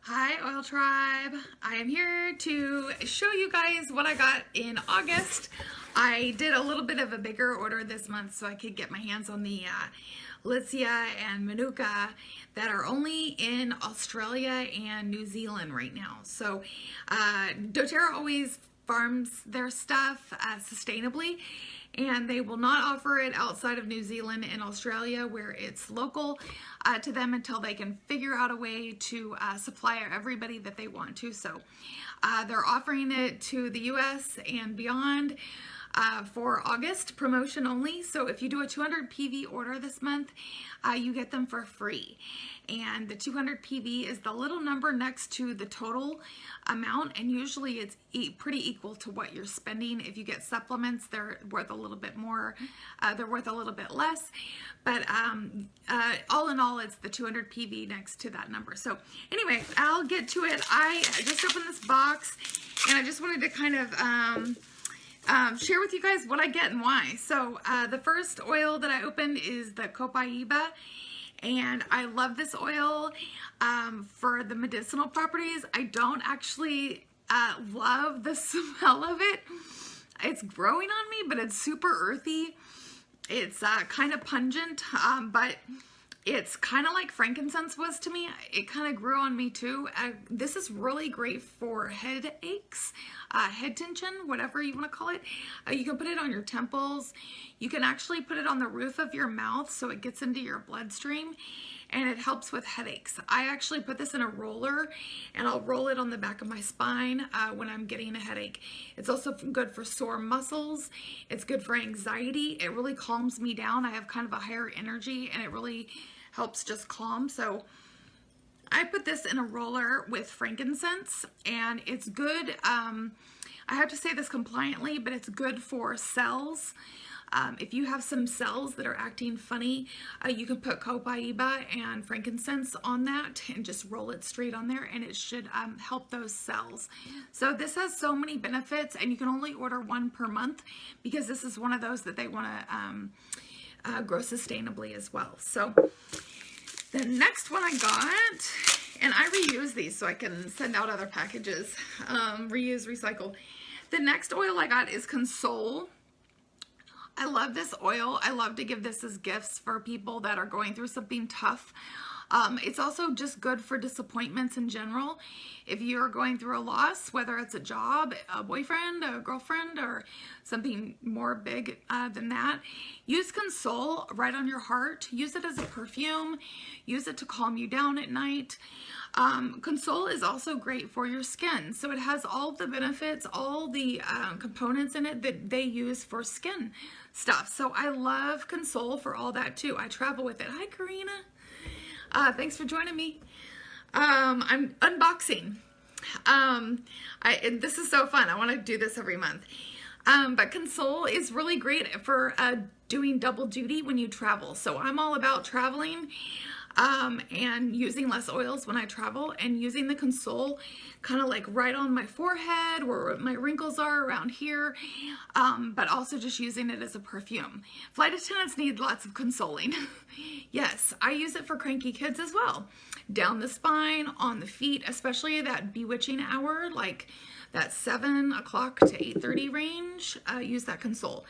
Hi Oil Tribe, I am here to show you guys what I got in August. I did a little bit of a bigger order this month so I could get my hands on the Lizia and Manuka that are only in Australia and New Zealand right now. So dōTERRA always farms their stuff sustainably, and they will not offer it outside of New Zealand and Australia where it's local to them until they can figure out a way to supply everybody that they want to. So they're offering it to the US and beyond for August promotion only. So if you do a 200 PV order this month, you get them for free. And the 200 PV is the little number next to the total amount, and usually it's pretty equal to what you're spending. If you get supplements, they're worth a little bit more, they're worth a little bit less, but all in all, it's the 200 PV next to that number. So anyway, I'll get to it. I just opened this box and I just wanted to kind of share with you guys what I get and why. So the first oil that I opened is the copaiba, and I love this oil for the medicinal properties. I don't actually love the smell of it. It's growing on me, but it's super earthy. It's kind of pungent, but it's kind of like frankincense was to me. It kind of grew on me too. This is really great for headaches, head tension, whatever you want to call it. You can put it on your temples. You can actually put it on the roof of your mouth so it gets into your bloodstream, and it helps with headaches. I actually put this in a roller, and I'll roll it on the back of my spine when I'm getting a headache. It's also good for sore muscles. It's good for anxiety. It really calms me down. I have kind of a higher energy, and it really helps just calm. So I put this in a roller with frankincense, and it's good. I have to say this compliantly, but it's good for cells. If you have some cells that are acting funny, you can put copaiba and frankincense on that and just roll it straight on there, and it should help those cells. So this has so many benefits, and you can only order one per month because this is one of those that they want to grow sustainably as well. So the next one I got, and I reuse these so I can send out other packages, reuse, recycle. The next oil I got is Console. I love this oil. I love to give this as gifts for people that are going through something tough. It's also just good for disappointments in general. If you're going through a loss, whether it's a job, a boyfriend, a girlfriend, or something more big than that, use Console right on your heart. Use it as a perfume. Use it to calm you down at night. Console is also great for your skin. So it has all the benefits, all the components in it that they use for skin stuff. So I love Console for all that too. I travel with it. Hi, Karina. Thanks for joining me. I'm unboxing. This is so fun. I want to do this every month. But Console is really great for doing double duty when you travel. So I'm all about traveling and using less oils when I travel, and using the Console kind of like right on my forehead where my wrinkles are around here, but also just using it as a perfume. Flight attendants need lots of consoling. Yes, I use it for cranky kids as well. Down the spine, on the feet, especially that bewitching hour, like that 7 o'clock to 8:30 range, use that Console.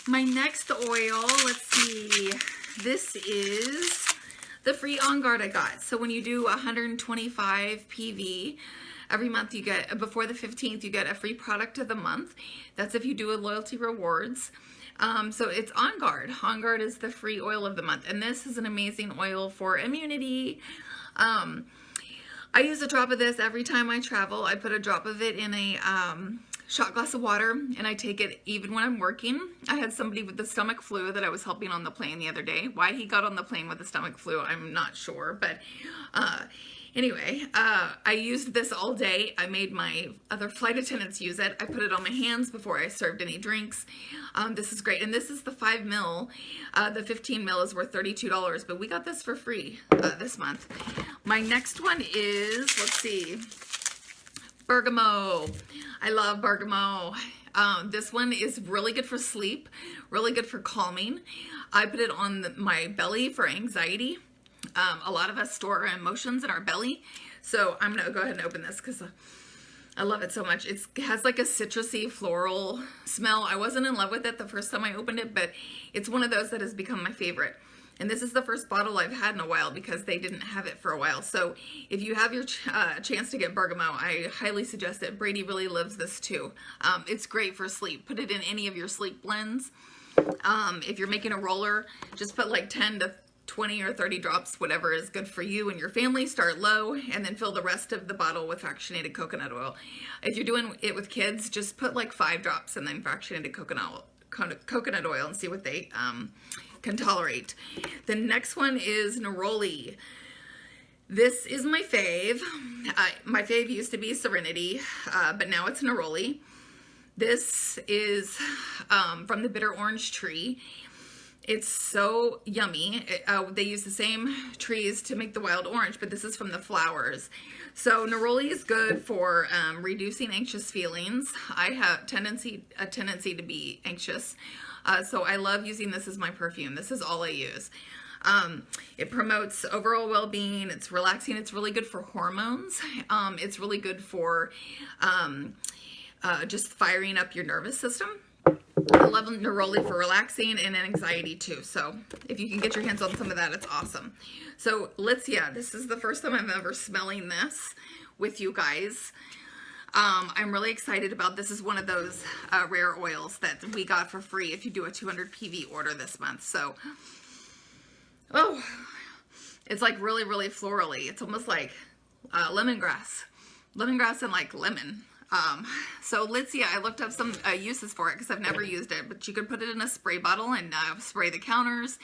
My next oil, let's see, this is the free On Guard I got. So when you do 125 PV, every month you get, before the 15th, you get a free product of the month. That's if you do a loyalty rewards. So it's On Guard. On Guard is the free oil of the month. And this is an amazing oil for immunity. I use a drop of this every time I travel. I put a drop of it in a shot glass of water, and I take it even when I'm working. I had somebody with the stomach flu that I was helping on the plane the other day. Why he got on the plane with the stomach flu, I'm not sure, but anyway, I used this all day. I made my other flight attendants use it. I put it on my hands before I served any drinks. This is great, and this is the 5 ml. The 15 ml is worth $32, but we got this for free this month. My next one is, let's see, Bergamot. I love Bergamot. This one is really good for sleep, really good for calming. I put it on my belly for anxiety. A lot of us store our emotions in our belly. So I'm gonna go ahead and open this because I love it so much. It has like a citrusy floral smell. I wasn't in love with it the first time I opened it, but it's one of those that has become my favorite. And this is the first bottle I've had in a while because they didn't have it for a while. So if you have your chance to get Bergamot, I highly suggest it. Brady really loves this too. It's great for sleep. Put it in any of your sleep blends. If you're making a roller, just put like 10 to 20 or 30 drops, whatever is good for you and your family. Start low and then fill the rest of the bottle with fractionated coconut oil. If you're doing it with kids, just put like 5 drops and then fractionated coconut oil and see what they can tolerate. The next one is Neroli. This is my fave. My fave used to be Serenity, but now it's Neroli. This is from the bitter orange tree. It's so yummy. They use the same trees to make the wild orange, but this is from the flowers. So Neroli is good for reducing anxious feelings. I have a tendency to be anxious. So I love using this as my perfume. This is all I use. It promotes overall well-being. It's relaxing. It's really good for hormones. It's really good for just firing up your nervous system. I love Neroli for relaxing and anxiety too. So if you can get your hands on some of that, it's awesome. So this is the first time I'm ever smelling this with you guys. I'm really excited about this. Is one of those rare oils that we got for free if you do a 200 PV order this month. So, oh, it's like really, really florally. It's almost like lemongrass and like lemon. So Litzia, I looked up some uses for it because I've never used it, but you could put it in a spray bottle and spray the counters,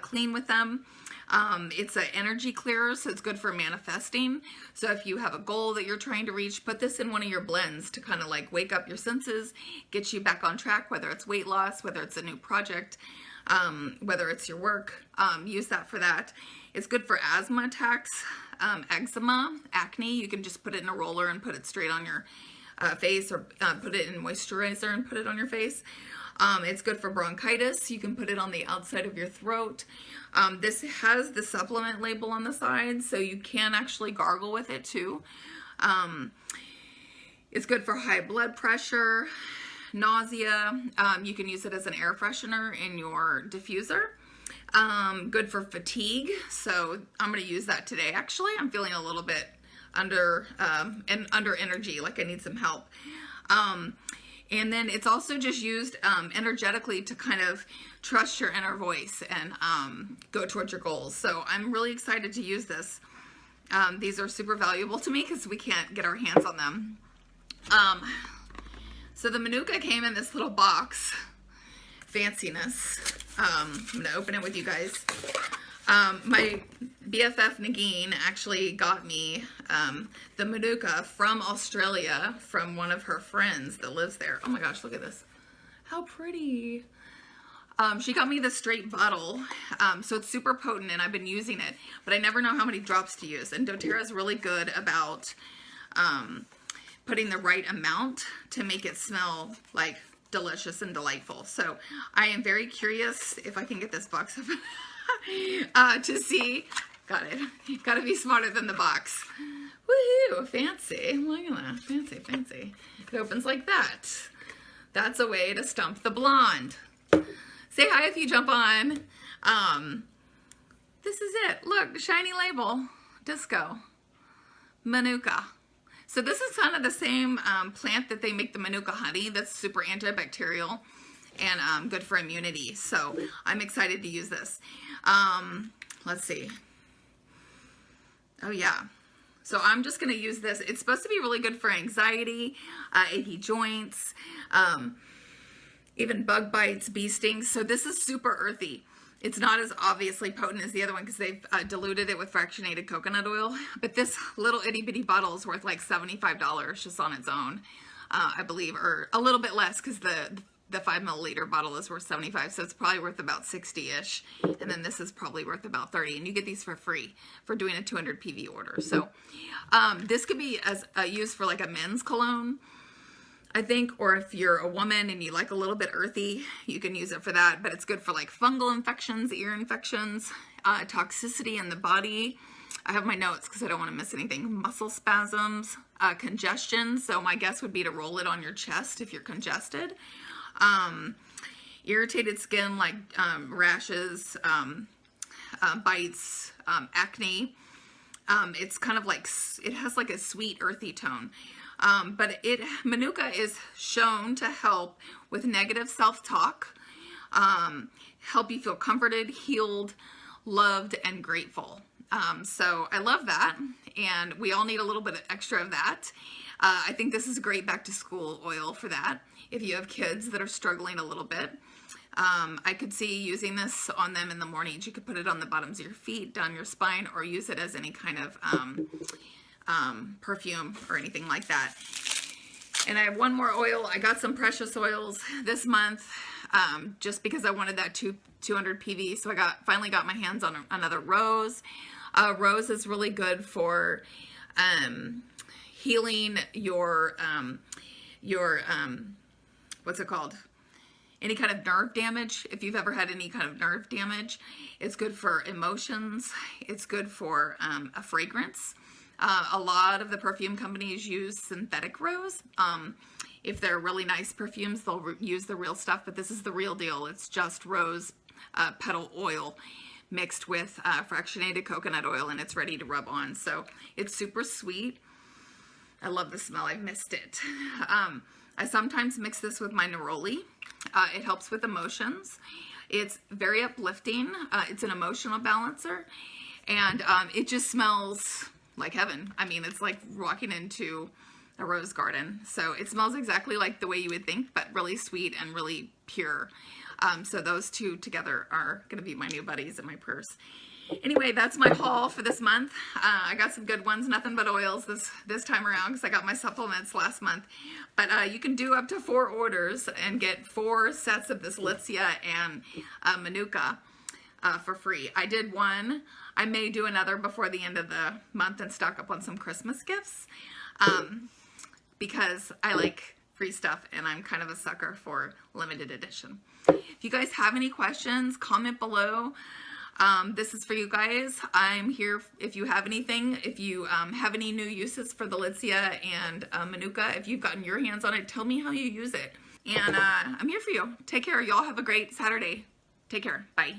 clean with them. It's an energy clearer, so it's good for manifesting. So if you have a goal that you're trying to reach, put this in one of your blends to kind of like wake up your senses, get you back on track, whether it's weight loss, whether it's a new project, whether it's your work, use that for that. It's good for asthma attacks, eczema, acne. You can just put it in a roller and put it straight on your face, or put it in moisturizer and put it on your face. It's good for bronchitis. You can put it on the outside of your throat. This has the supplement label on the side, so you can actually gargle with it too. It's good for high blood pressure, nausea. You can use it as an air freshener in your diffuser. Good for fatigue. So I'm going to use that today. Actually, I'm feeling a little bit under energy, like I need some help. And then it's also just used energetically to kind of trust your inner voice and go towards your goals. So I'm really excited to use this. These are super valuable to me because we can't get our hands on them. So the Manuka came in this little box. Fanciness. I'm going to open it with you guys. My BFF Nagin actually got me the Manuka from Australia from one of her friends that lives there. Oh my gosh, look at this. How pretty. She got me the straight bottle, so it's super potent and I've been using it, but I never know how many drops to use. And dōTERRA is really good about putting the right amount to make it smell like delicious and delightful. So I am very curious if I can get this box open to see. Got it. Got to be smarter than the box. Woohoo! Fancy. Look at that. Fancy, fancy. It opens like that. That's a way to stump the blonde. Say hi if you jump on. This is it. Look, shiny label. Disco. Manuka. So this is kind of the same plant that they make the Manuka honey. That's super antibacterial and good for immunity. So I'm excited to use this. Let's see. Oh yeah. So I'm just going to use this. It's supposed to be really good for anxiety, achy joints, even bug bites, bee stings. So this is super earthy. It's not as obviously potent as the other one because they've diluted it with fractionated coconut oil. But this little itty bitty bottle is worth like $75 just on its own, I believe, or a little bit less because the 5 milliliter bottle is worth $75, so it's probably worth about $60-ish. And then this is probably worth about $30, and you get these for free for doing a 200 PV order. So this could be as used for like a men's cologne, I think, or if you're a woman and you like a little bit earthy, you can use it for that. But it's good for like fungal infections, ear infections, toxicity in the body, I have my notes because I don't want to miss anything. Muscle spasms, congestion. So my guess would be to roll it on your chest if you're congested. Irritated skin like rashes, bites, acne. It's kind of like, it has like a sweet earthy tone. But Manuka is shown to help with negative self-talk, help you feel comforted, healed, loved, and grateful. So I love that, and we all need a little bit extra of that. I think this is a great back to school oil for that if you have kids that are struggling a little bit. I could see using this on them in the mornings. You could put it on the bottoms of your feet, down your spine, or use it as any kind of perfume or anything like that. And I have one more oil. I got some precious oils this month just because I wanted that 200 PV. So I finally got my hands on another rose. Rose is really good for healing your what's it called? Any kind of nerve damage. If you've ever had any kind of nerve damage, it's good for emotions. It's good for a fragrance. A lot of the perfume companies use synthetic rose. If they're really nice perfumes, they'll use the real stuff, but this is the real deal. It's just rose petal oil mixed with fractionated coconut oil, and it's ready to rub on. So it's super sweet. I love the smell. I've missed it. I sometimes mix this with my Neroli. It helps with emotions. It's very uplifting. It's an emotional balancer, and it just smells like heaven. I mean, it's like walking into a rose garden. So it smells exactly like the way you would think, but really sweet and really pure. So those two together are going to be my new buddies in my purse. Anyway, that's my haul for this month. I got some good ones, nothing but oils this time around because I got my supplements last month. But you can do up to 4 orders and get 4 sets of this Litsea and Manuka for free. I did one. I may do another before the end of the month and stock up on some Christmas gifts because I like free stuff and I'm kind of a sucker for limited edition. If you guys have any questions, comment below. This is for you guys. I'm here if you have anything. If you have any new uses for the Litsea and Manuka, if you've gotten your hands on it, tell me how you use it. And I'm here for you. Take care. Y'all have a great Saturday. Take care. Bye.